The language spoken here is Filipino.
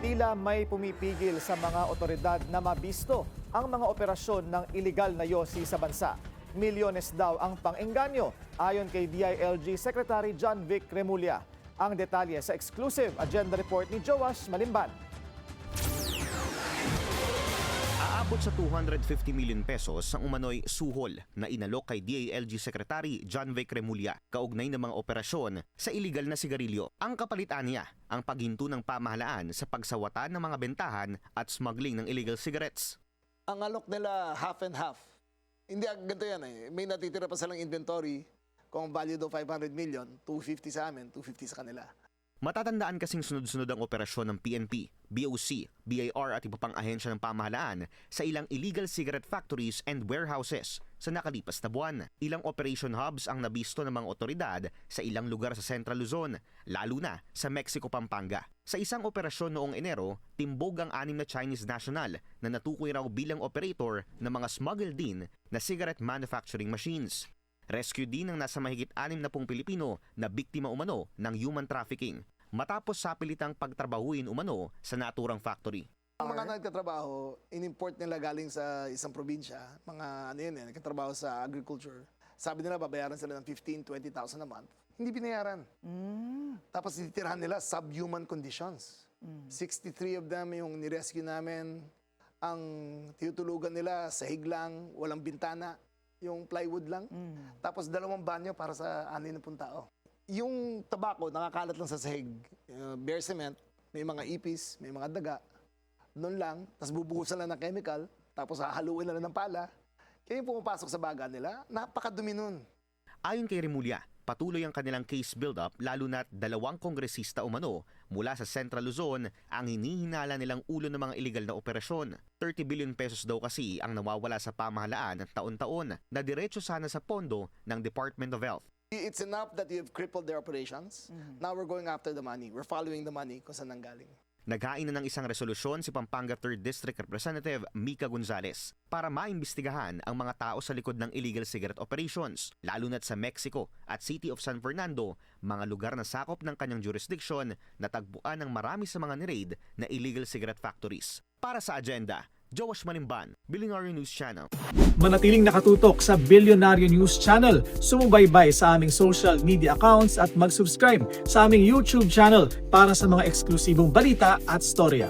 Tila may pumipigil sa mga otoridad na mabisto ang mga operasyon ng iligal na yosi sa bansa. Milyones daw ang pang-engganyo ayon kay DILG Secretary John Vic Remulla. Ang detalye sa exclusive agenda report ni Joash Malimban. Aabot sa 250 million pesos ang umano'y suhol na inalok kay DILG Secretary John Vic Remulla kaugnay ng mga operasyon sa iligal na sigarilyo. Ang kapalitan niya ang paghinto ng pamahalaan sa pagsawatan ng mga bentahan at smuggling ng illegal cigarettes. Ang alok nila half and half. Hindi ganito yan eh. May natitira pa silang inventory. Kung ang value daw 500 million, 250 sa amin, 250 sa kanila. Matatandaan kasing sunod-sunod ang operasyon ng PNP, BOC, BIR at iba pang ahensya ng pamahalaan sa ilang illegal cigarette factories and warehouses sa nakalipas na buwan. Ilang operation hubs ang nabisto ng mga otoridad sa ilang lugar sa Central Luzon, lalo na sa Mexico, Pampanga. Sa isang operasyon noong Enero, timbog ang 6 na Chinese national na natukoy raw bilang operator ng mga smuggled din na cigarette manufacturing machines. Rescue din ang nasa mahigit 60 Pilipino na biktima umano ng human trafficking matapos sapilitang pagtrabahuin umano sa naturang factory. Ang mga nagtatrabaho, in-import nila galing sa isang probinsya, mga nagtatrabaho sa agriculture. Sabi nila babayaran sila ng 15,000-20,000 a month. Hindi binayaran. Tapos titirahan nila subhuman conditions. 63 of them yung nirescue namin. Ang tinutulugan nila sahig lang, walang bintana. Yung plywood lang. Tapos 2 banyo para sa 60 tao. Yung tabako, nakakalat lang sa sahig. Bare cement, may mga ipis, may mga daga. Noon lang, tapos bubuhusan lang ng chemical, tapos hahaluin na lang ng pala. Kaya yung pumapasok sa baga nila, napakadumi nun. Ayon kay Remulla, patuloy ang kanilang case build-up lalo na't 2 kongresista umano mula sa Central Luzon ang hinihinala nilang ulo ng mga iligal na operasyon. 30 billion pesos daw kasi ang nawawala sa pamahalaan taon-taon na diretso sana sa pondo ng Department of Health. It's enough that you've crippled their operations. Now we're going after the money. We're following the money kung saan nanggaling. Naghain na ng isang resolusyon si Pampanga 3rd District Representative Mica Gonzales para maimbestigahan ang mga tao sa likod ng illegal cigarette operations, lalo na't sa Mexico at City of San Fernando, mga lugar na sakop ng kanyang jurisdiction na tagpuan ng marami sa mga ni-raid na illegal cigarette factories. Para sa agenda, Joash Malimban, Billionaire News Channel. Manatiling nakatutok sa Billionaire News Channel. Sumubaybay sa aming social media accounts at mag-subscribe sa aming YouTube channel para sa mga eksklusibong balita at storya.